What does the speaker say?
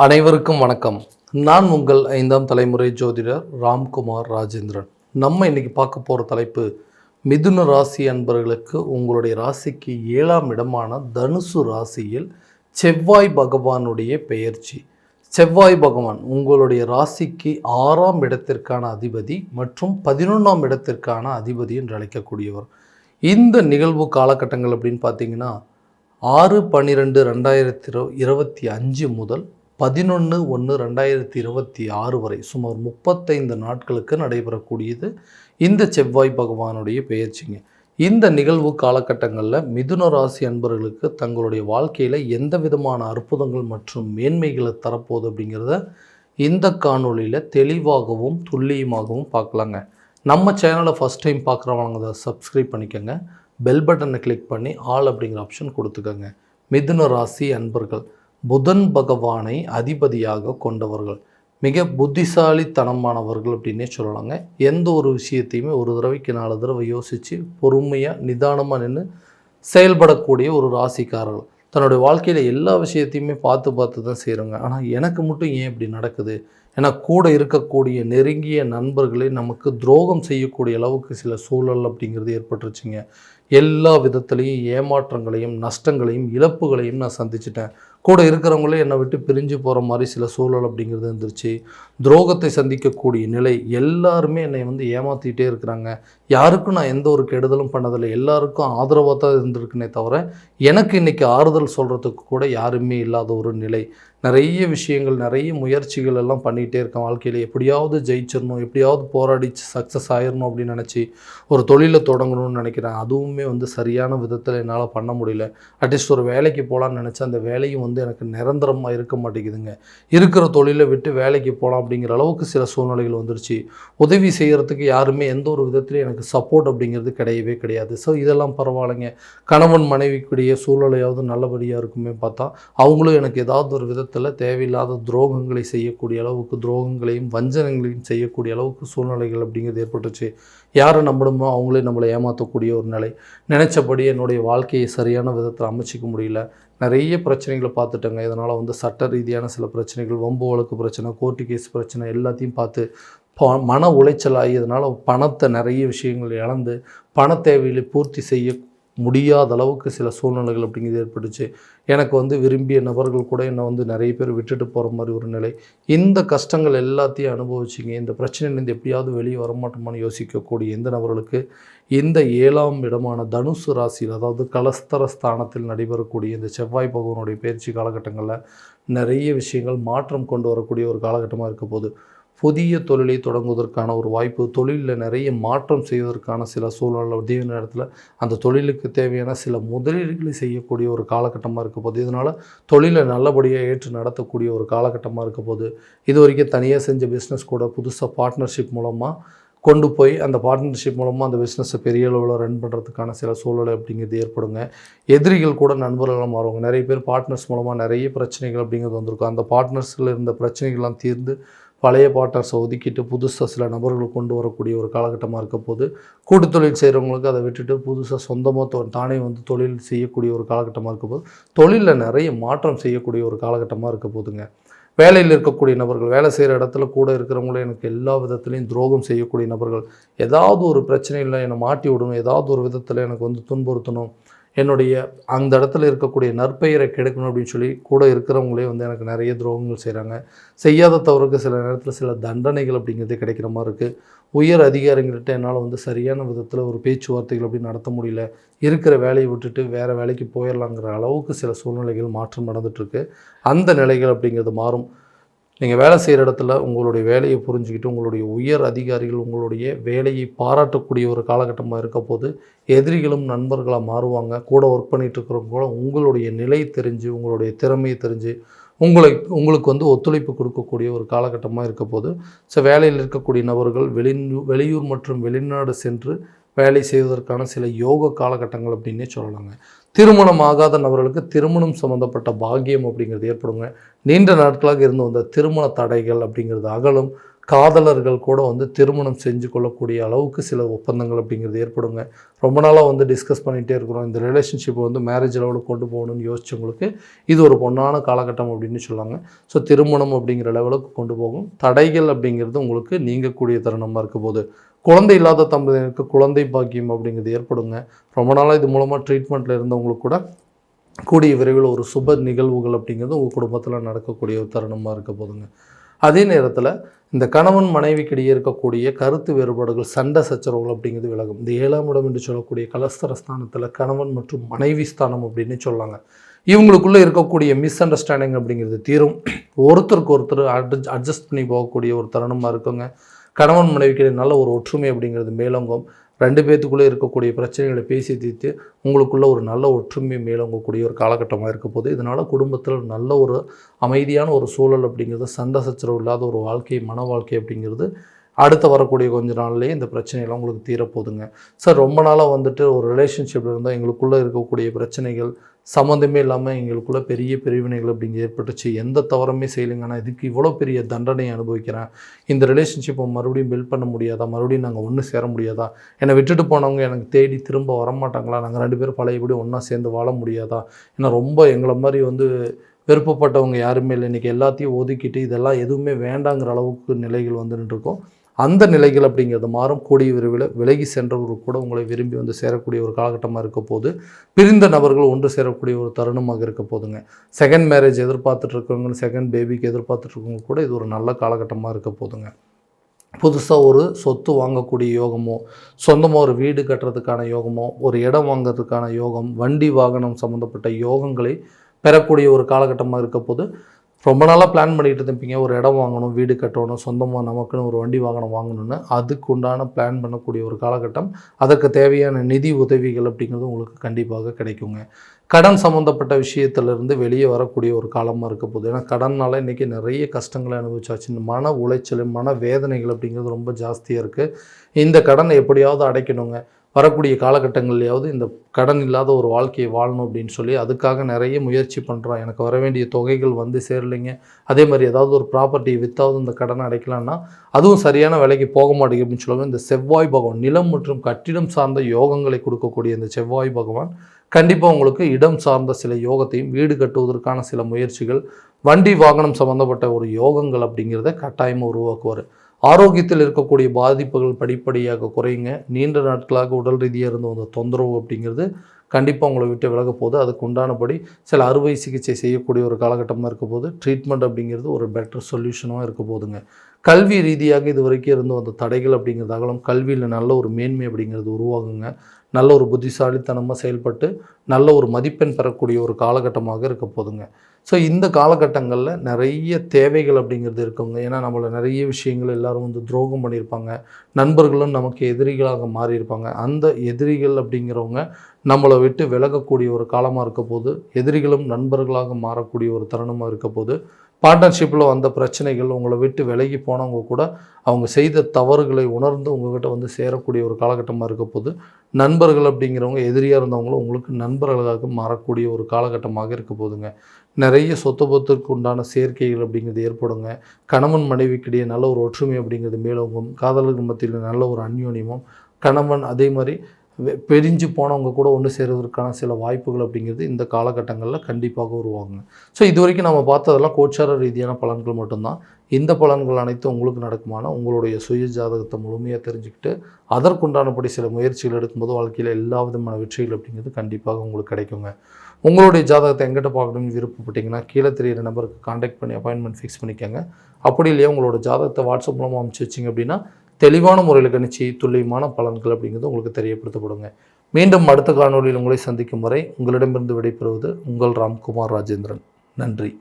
அனைவருக்கும் வணக்கம். நான் உங்கள் 5ஆம் தலைமுறை ஜோதிடர் ராம்குமார் ராஜேந்திரன். நம்ம இன்னைக்கு பார்க்க போகிற தலைப்பு, மிதுன ராசி அன்பர்களுக்கு உங்களுடைய ராசிக்கு 7ஆம் இடமான தனுசு ராசியில் செவ்வாய் பகவானுடைய பெயர்ச்சி. செவ்வாய் பகவான் உங்களுடைய ராசிக்கு 6ஆம் இடத்திற்கான அதிபதி மற்றும் 11ஆம் இடத்திற்கான அதிபதி என்று அழைக்கக்கூடியவர். இந்த நிகழ்வு காலகட்டங்கள் அப்படின்னு பார்த்தீங்கன்னா 6/12/2025 முதல் 11/1/2026 வரை சுமார் 35 நாட்களுக்கு நடைபெறக்கூடியது இந்த செவ்வாய் பகவானுடைய பெயர்ச்சிங்க. இந்த நிகழ்வு காலகட்டங்களில் மிதுன ராசி அன்பர்களுக்கு தங்களுடைய வாழ்க்கையில் எந்த விதமான அற்புதங்கள் மற்றும் மேன்மைகளை தரப்போகுது அப்படிங்கிறத இந்த காணொலியில் தெளிவாகவும் துல்லியமாகவும் பார்க்கலாங்க. நம்ம சேனலை ஃபஸ்ட் டைம் பார்க்குறவங்க அதை சப்ஸ்கிரைப் பண்ணிக்கோங்க. பெல் பட்டனை கிளிக் பண்ணி ஆல் அப்படிங்கிற ஆப்ஷன் கொடுத்துக்கோங்க. மிதுன ராசி அன்பர்கள் புதன் பகவானை அதிபதியாக கொண்டவர்கள், மிக புத்திசாலித்தனமானவர்கள் அப்படின்னே சொல்லலாங்க. எந்த ஒரு விஷயத்தையுமே ஒரு தடவைக்கு 4 தடவை யோசித்து பொறுமையாக நிதானமாக நின்று செயல்படக்கூடிய ஒரு ராசிக்காரர்கள். தன்னுடைய வாழ்க்கையில் எல்லா விஷயத்தையுமே பார்த்து தான் செய்கிறாங்க. ஆனால் எனக்கு மட்டும் ஏன் இப்படி நடக்குது? ஏன்னா கூட இருக்கக்கூடிய நெருங்கிய நண்பர்களே நமக்கு துரோகம் செய்யக்கூடிய அளவுக்கு சில சூழல் அப்படிங்கிறது ஏற்பட்டுருச்சுங்க. எல்லா விதத்துலேயும் ஏமாற்றங்களையும் நஷ்டங்களையும் இழப்புகளையும் நான் சந்திச்சிட்டேன். கூட இருக்கிறவங்களே என்னை விட்டு பிரிஞ்சு போகிற மாதிரி சில சூழல் அப்படிங்கிறது இருந்துருச்சு. துரோகத்தை சந்திக்கக்கூடிய நிலை, எல்லாருமே என்னை ஏமாற்றிக்கிட்டே இருக்கிறாங்க. யாருக்கும் நான் எந்த ஒரு கெடுதலும் பண்ணதில்லை, எல்லாருக்கும் ஆதரவாக தான் இருந்திருக்குனே தவிர எனக்கு இன்றைக்கி ஆறுதல் சொல்கிறதுக்கு கூட யாருமே இல்லாத ஒரு நிலை. நிறைய விஷயங்கள், நிறைய முயற்சிகள் எல்லாம் பண்ணிகிட்டே இருக்கேன். வாழ்க்கையில் எப்படியாவது ஜெயிச்சிடணும், எப்படியாவது போராடி சக்ஸஸ் ஆயிடணும் அப்படின்னு நினச்சி ஒரு தொழிலை தொடங்கணும்னு நினைக்கிறேன். அதுவுமே சரியான விதத்தில் என்னால் பண்ண முடியல. அட்லீஸ்ட் ஒரு வேலைக்கு போகலான்னு நினச்சா அந்த வேலையும் எனக்கு நிரந்தரமாக இருக்க மாட்டேங்குதுங்க. இருக்கிற தொழிலை விட்டு வேலைக்கு போகலாம் அப்படிங்கிற அளவுக்கு சில சூழ்நிலைகள் வந்துருச்சு. உதவி செய்கிறதுக்கு யாருமே எந்த ஒரு விதத்துலையும் எனக்கு சப்போர்ட் அப்படிங்கிறது கிடையவே கிடையாது. ஸோ இதெல்லாம் பரவாயில்லைங்க. கணவன் மனைவிக்குடைய சூழ்நிலையாவது நல்லபடியாக இருக்குமே பார்த்தா அவங்களும் எனக்கு ஏதாவது ஒரு விதத்தில் தேவையில்லாத துரோகங்களை செய்யக்கூடிய அளவுக்கு, துரோகங்களையும் வஞ்சனங்களையும் செய்யக்கூடிய அளவுக்கு சூழ்நிலைகள் அப்படிங்கிறது ஏற்பட்டுச்சு. யாரை நம்பணுமோ அவங்களே நம்மளை ஏமாற்றக்கூடிய ஒரு நிலை. நினச்சபடி என்னுடைய வாழ்க்கையை சரியான விதத்தில் அமைச்சிக்க முடியல. நிறைய பிரச்சனைகளை பார்த்துட்டேங்க. இதனால் சட்ட ரீதியான சில பிரச்சனைகள், வம்பு வழக்கு பிரச்சனை, கோர்ட்டு கேஸ் பிரச்சனை எல்லாத்தையும் பார்த்து மன உளைச்சலாகி இதனால் பணத்தை நிறைய விஷயங்கள் இழந்து பண தேவைகளை பூர்த்தி செய்ய முடியாத அளவுக்கு சில சூழ்நிலைகள் அப்படிங்கிறது ஏற்பட்டுச்சு. எனக்கு விரும்பிய நபர்கள் கூட என்னை நிறைய பேர் விட்டுட்டு போகிற மாதிரி ஒரு நிலை. இந்த கஷ்டங்கள் எல்லாத்தையும் அனுபவிச்சிங்க. இந்த பிரச்சனையிலேருந்து எப்படியாவது வெளியே வரமாட்டோமான்னு யோசிக்கக்கூடிய இந்த நபர்களுக்கு இந்த 7ஆம் இடமான தனுசு ராசியில், அதாவது கலஸ்தர ஸ்தானத்தில் நடைபெறக்கூடிய இந்த செவ்வாய் பகவானுடைய பயிற்சி காலகட்டங்களில் நிறைய விஷயங்கள் மாற்றம் கொண்டு வரக்கூடிய ஒரு காலகட்டமாக இருக்க போது. புதிய தொழிலை தொடங்குவதற்கான ஒரு வாய்ப்பு, தொழிலில் நிறைய மாற்றம் செய்வதற்கான சில சூழல், அதே நேரத்தில் அந்த தொழிலுக்கு தேவையான சில முதலீடுகளை செய்யக்கூடிய ஒரு காலகட்டமாக இருக்க போது. இதனால் தொழிலை நல்லபடியாக ஏற்று நடத்தக்கூடிய ஒரு காலகட்டமாக இருக்க போது. இது வரைக்கும் தனியாக செஞ்ச பிஸ்னஸ் கூட புதுசாக பார்ட்னர்ஷிப் மூலமாக கொண்டு போய் அந்த பார்ட்னர்ஷிப் மூலமாக அந்த பிஸ்னஸை பெரிய அளவில் ரன் பண்ணுறதுக்கான சில சூழல் அப்படிங்கிறது ஏற்படுங்க. எதிரிகள் கூட நண்பர்களாக மாறுவாங்க. நிறைய பேர் பார்ட்னர்ஸ் மூலமாக நிறைய பிரச்சனைகள் அப்படிங்கிறது வந்திருக்கும். அந்த பார்ட்னர்ஸில் இருந்த பிரச்சனைகள்லாம் தீர்ந்து பழைய பார்ட்னர்ஸை ஒதுக்கிட்டு புதுசாக சில நபர்களை கொண்டு வரக்கூடிய ஒரு காலகட்டமாக இருக்க போது. கூட்டு தொழில் செய்கிறவங்களுக்கு அதை விட்டுட்டு புதுசாக சொந்தமாக தானே தொழில் செய்யக்கூடிய ஒரு காலகட்டமாக இருக்க போது. தொழிலில் நிறைய மாற்றம் செய்யக்கூடிய ஒரு காலகட்டமாக இருக்க போதுங்க. வேலையில் இருக்கக்கூடிய நபர்கள், வேலை செய்கிற இடத்துல கூட இருக்கிறவங்களே எனக்கு எல்லா விதத்துலேயும் துரோகம் செய்யக்கூடிய நபர்கள், ஏதாவது ஒரு பிரச்சனையில் என்னை மாட்டி விடணும், ஏதாவது ஒரு விதத்தில் எனக்கு துன்புறுத்தணும், என்னுடைய அந்த இடத்துல இருக்கக்கூடிய நற்பெயரை கெடுக்கணும் அப்படின்னு சொல்லி கூட இருக்கிறவங்களே எனக்கு நிறைய துரோகங்கள் செய்கிறாங்க. செய்யாத தவறுக்கு சில நேரத்தில் சில தண்டனைகள் அப்படிங்கிறது கிடைக்கிற மாதிரி இருக்குது. உயர் அதிகாரிகள்கிட்ட என்னால் சரியான விதத்தில் ஒரு பேச்சுவார்த்தைகள் அப்படி நடத்த முடியல. இருக்கிற வேலையை விட்டுட்டு வேறு வேலைக்கு போயிடலாங்கிற அளவுக்கு சில சூழ்நிலைகள் மாற்றம் நடந்துகிட்ருக்கு. அந்த நிலைகள் அப்படிங்கிறது மாறும். நீங்கள் வேலை செய்கிற இடத்துல உங்களுடைய வேலையை புரிஞ்சுக்கிட்டு உங்களுடைய உயர் அதிகாரிகள் உங்களுடைய வேலையை பாராட்டக்கூடிய ஒரு காலகட்டமாக இருக்க போது. எதிரிகளும் நண்பர்களாக மாறுவாங்க. கூட ஒர்க் பண்ணிகிட்டு இருக்கிறவங்க கூட உங்களுடைய நிலை தெரிஞ்சு, உங்களுடைய திறமையை தெரிஞ்சு உங்களுக்கு ஒத்துழைப்பு கொடுக்கக்கூடிய ஒரு காலகட்டமாக இருக்க போது. ஸோ வேலையில் இருக்கக்கூடிய நபர்கள் வெளியூர் மற்றும் வெளிநாடு சென்று வேலை செய்வதற்கான சில யோக காலகட்டங்கள் அப்படின்னே சொல்லலாங்க. திருமணம் ஆகாத நபர்களுக்கு திருமணம் சம்மந்தப்பட்ட பாக்கியம் அப்படிங்கிறது ஏற்படுங்க. நீண்ட நாட்களாக இருந்து வந்த திருமண தடைகள் அப்படிங்கிறது அகலும். காதலர்கள் கூட வந்து திருமணம் செஞ்சு கொள்ளக்கூடிய அளவுக்கு சில ஒப்பந்தங்கள் அப்படிங்கிறது ஏற்படுங்க. ரொம்ப நாளாக வந்து டிஸ்கஸ் பண்ணிகிட்டே இருக்கிறோம், இந்த ரிலேஷன்ஷிப்பை வந்து மேரேஜ் லெவலுக்கு கொண்டு போகணும்னு யோசிச்சவங்களுக்கு இது ஒரு பொன்னான காலகட்டம் அப்படின்னு சொல்லாங்க. ஸோ திருமணம் அப்படிங்கிற லெவலுக்கு கொண்டு போகும். தடைகள் அப்படிங்கிறது உங்களுக்கு நீங்கக்கூடிய தருணமாக இருக்க போது. குழந்தை இல்லாத தம்பதியினருக்கு குழந்தை பாக்கியம் அப்படிங்கிறது ஏற்படுங்க. ரொம்ப நாளாக இது மூலமாக ட்ரீட்மெண்ட்டில் இருந்தவங்களுக்கு கூட கூடிய விரைவில் ஒரு சுப நிகழ்வுகள் அப்படிங்கிறது உங்கள் குடும்பத்தில் நடக்கக்கூடிய ஒரு தருணமாக இருக்க போதுங்க. அதே நேரத்தில் இந்த கணவன் மனைவிக்கிடையே இருக்கக்கூடிய கருத்து வேறுபாடுகள், சண்டை சச்சரவுகள் அப்படிங்கிறது விலகும். இந்த 7ஆம் இடம் என்று சொல்லக்கூடிய கலஸ்தர ஸ்தானத்தில் கணவன் மற்றும் மனைவி ஸ்தானம் அப்படின்னு சொல்லாங்க. இவங்களுக்குள்ளே இருக்கக்கூடிய மிஸ் அண்டர்ஸ்டாண்டிங் அப்படிங்கிறது தீரும். ஒருத்தருக்கு ஒருத்தர் அட்ஜஸ்ட் பண்ணி போகக்கூடிய ஒரு தருணமாக இருக்குங்க. கணவன் மனைவிக்கிடையே நல்ல ஒரு ஒற்றுமை அப்படிங்கிறது மேலோங்கும். 2 பேத்துக்குள்ளே இருக்கக்கூடிய பிரச்சனைகளை பேசி தீர்த்து உங்களுக்குள்ள ஒரு நல்ல ஒற்றுமை மேலோங்கக்கூடிய ஒரு காலகட்டமாக இருக்க போது. இதனால் குடும்பத்தில் நல்ல ஒரு அமைதியான ஒரு சூழல் அப்படிங்கிறது, சண்டை சச்சரவு இல்லாத ஒரு வாழ்க்கை, மன வாழ்க்கை அப்படிங்கிறது அடுத்து வரக்கூடிய கொஞ்ச நாள்லேயே இந்த பிரச்சனைலாம் உங்களுக்கு தீரப்போகுதுங்க. சார், ரொம்ப நாளாக வந்துட்டு ஒரு ரிலேஷன்ஷிப்பில் இருந்தால் எங்களுக்குள்ளே இருக்கக்கூடிய பிரச்சனைகள் சம்மந்தமே இல்லாமல் எங்களுக்குள்ள பெரிய பிரிவினைகள் அப்படிங்க ஏற்பட்டுச்சு, எந்த தவறுமே செய்யலைங்க, ஆனால் இதுக்கு இவ்வளோ பெரிய தண்டனையை அனுபவிக்கிறேன், இந்த ரிலேஷன்ஷிப்பை மறுபடியும் பில்ட் பண்ண முடியாதா, மறுபடியும் நாங்கள் ஒன்று சேர முடியாதா, என்னை விட்டுட்டு போனவங்க எனக்கு தேடி திரும்ப வரமாட்டாங்களா, நாங்கள் 2 பேரும் பழையபடி ஒன்றா சேர்ந்து வாழ முடியாதா, ஏன்னா ரொம்ப எங்களை மாதிரி வந்து விருப்பப்பட்டவங்க யாருமே இல்லை, இன்றைக்கி எல்லாத்தையும் ஒதுக்கிட்டு இதெல்லாம் எதுவுமே வேண்டாங்கிற அளவுக்கு நிலைகள் வந்துட்டு இருக்கோம். அந்த நிலைகள் அப்படிங்கிறது மாறும். கூடிய விரைவில் விலகி சென்றவர்கள் கூட உங்களை விரும்பி வந்து சேரக்கூடிய ஒரு காலகட்டமாக இருக்க போது. பிரிந்த நபர்கள் ஒன்று சேரக்கூடிய ஒரு தருணமாக இருக்க போதுங்க. செகண்ட் மேரேஜ் எதிர்பார்த்துட்டு இருக்கவங்க, செகண்ட் பேபிக்கு எதிர்பார்த்துட்டு இருக்கவங்க கூட இது ஒரு நல்ல காலகட்டமாக இருக்க போதுங்க. புதுசாக ஒரு சொத்து வாங்கக்கூடிய யோகமோ, சொந்தமாக ஒரு வீடு கட்டுறதுக்கான யோகமோ, ஒரு இடம் வாங்கிறதுக்கான யோகம், வண்டி வாகனம் சம்மந்தப்பட்ட யோகங்களை பெறக்கூடிய ஒரு காலகட்டமாக இருக்க போது. ரொம்ப நாளாக பிளான் பண்ணிகிட்டு இருப்பீங்க, ஒரு இடம் வாங்கணும், வீடு கட்டணும், சொந்தமாக நமக்குன்னு ஒரு வண்டி வாகனம் வாங்கணும்னு. அதுக்கு உண்டான பிளான் பண்ணக்கூடிய ஒரு காலகட்டம். அதற்கு தேவையான நிதி உதவிகள் அப்படிங்கிறது உங்களுக்கு கண்டிப்பாக கிடைக்குங்க. கடன் சம்மந்தப்பட்ட விஷயத்திலிருந்து வெளியே வரக்கூடிய ஒரு காலமாக இருக்க போகுது. ஏன்னா கடனால் இன்றைக்கி நிறைய கஷ்டங்களை அனுபவிச்சாச்சு. இந்த மன உளைச்சல், மன வேதனைகள் அப்படிங்கிறது ரொம்ப ஜாஸ்தியாக இருக்குது. இந்த கடனை எப்படியாவது அடைக்கணுங்க. வரக்கூடிய காலகட்டங்கள்லையாவது இந்த கடன் இல்லாத ஒரு வாழ்க்கையை வாழணும் அப்படின்னு சொல்லி அதுக்காக நிறைய முயற்சி பண்ணுறோம். எனக்கு வர வேண்டிய தொகைகள் வந்து சேரலைங்க. அதே மாதிரி ஏதாவது ஒரு ப்ராப்பர்ட்டியை விற்றாவது இந்த கடனை அடைக்கலான்னா அதுவும் சரியான விலைக்கு போக மாட்டேங்குது அப்படின்னு சொல்லுவாங்க. இந்த செவ்வாய் பகவான், நிலம் மற்றும் கட்டிடம் சார்ந்த யோகங்களை கொடுக்கக்கூடிய இந்த செவ்வாய் பகவான் கண்டிப்பாக உங்களுக்கு இடம் சார்ந்த சில யோகத்தையும், வீடு கட்டுவதற்கான சில முயற்சிகள், வண்டி வாகனம் சம்மந்தப்பட்ட ஒரு யோகங்கள் அப்படிங்கிறத கட்டாயமாக உருவாக்குவார். ஆரோக்கியத்தில் இருக்கக்கூடிய பாதிப்புகள் படிப்படியாக குறையுங்க. நீண்ட நாட்களாக உடல் ரீதியாக இருந்த அந்த தொந்தரவு அப்படிங்கிறது கண்டிப்பாக உங்களை விட்டு விலக போகுது. அதுக்கு உண்டானபடி சில அறுவை சிகிச்சை செய்யக்கூடிய ஒரு காலகட்டமாக இருக்க போது. ட்ரீட்மெண்ட் அப்படிங்கிறது ஒரு பெட்டர் சொல்யூஷனாக இருக்க போதுங்க. கல்வி ரீதியாக இது வரைக்கும் இருந்து அந்த தடைகள் அப்படிங்கிறது அகலம். கல்வியில் நல்ல ஒரு மேன்மை அப்படிங்கிறது உருவாகுங்க. நல்ல ஒரு புத்திசாலித்தனமாக செயல்பட்டு நல்ல ஒரு மதிப்பெண் பெறக்கூடிய ஒரு காலகட்டமாக இருக்க போதுங்க. ஸோ இந்த காலகட்டங்களில் நிறைய தேவைகள் அப்படிங்கிறது இருக்குங்க. ஏன்னா நம்மளை நிறைய விஷயங்கள் எல்லோரும் வந்து துரோகம் பண்ணியிருப்பாங்க. நண்பர்களும் நமக்கு எதிரிகளாக மாறியிருப்பாங்க. அந்த எதிரிகள் அப்படிங்கிறவங்க நம்மளை விட்டு விலகக்கூடிய ஒரு காலமாக இருக்க போது. எதிரிகளும் நண்பர்களாக மாறக்கூடிய ஒரு தருணமாக இருக்க போது. பார்ட்னர்ஷிப்பில் வந்த பிரச்சனைகள், உங்களை விட்டு விலகி போனவங்க கூட அவங்க செய்த தவறுகளை உணர்ந்து உங்கள்கிட்ட வந்து சேரக்கூடிய ஒரு காலகட்டமாக இருக்க போது. நண்பர்கள் அப்படிங்கிறவங்க எதிரியாக இருந்தவங்களும் உங்களுக்கு நண்பர்களாக மாறக்கூடிய ஒரு காலகட்டமாக இருக்க போதுங்க. நிறைய சொத்து உண்டான சேர்க்கைகள் அப்படிங்கிறது ஏற்படுங்க. கணவன் மனைவிக்கிடையே நல்ல ஒரு ஒற்றுமை அப்படிங்கிறது மேலோங்கும். காதலர்கள் மத்தியில் நல்ல ஒரு அந்யோன்யமும், கணவன் அதே மாதிரி பிரிஞ்சு போனவங்க கூட ஒன்று சேருவதற்கான சில வாய்ப்புகள் அப்படிங்கிறது இந்த காலகட்டங்களில் கண்டிப்பாக உருவாகுங்க. ஸோ இது வரைக்கும் நம்ம பார்த்ததெல்லாம் கோச்சார ரீதியான பலன்கள் மட்டும்தான். இந்த பலன்கள் அனைத்தும் உங்களுக்கு நடக்குமானா உங்களுடைய சுய ஜாதகத்தை முழுமையாக தெரிஞ்சுக்கிட்டு அதற்குண்டானபடி சில முயற்சிகள் எடுக்கும்போது வாழ்க்கையில் எல்லா விதமான வெற்றிகள் அப்படிங்கிறது கண்டிப்பாக உங்களுக்கு கிடைக்குங்க. உங்களுடைய ஜாதகத்தை எங்கிட்ட பார்க்கணும்னு விருப்பப்பட்டீங்கன்னா கீழே தெரியிற நம்பருக்கு காண்டாக்ட் பண்ணி அப்பாயின்மெண்ட் ஃபிக்ஸ் பண்ணிக்கோங்க. அப்படி இல்லையா உங்களோட ஜாதகத்தை வாட்ஸ்அப் மூலமாக அனுப்பிச்சி வச்சிங்க அப்படின்னா தெளிவான முறையில் கணிச்சு துல்லியமான பலன்கள் அப்படிங்கிறது உங்களுக்கு தெரியப்படுத்தப்படுங்க. மீண்டும் அடுத்த காணொலியில் உங்களை சந்திக்கும் வரை உங்களிடமிருந்து விடைபெறுவது உங்கள் ராம்குமார் ராஜேந்திரன். நன்றி.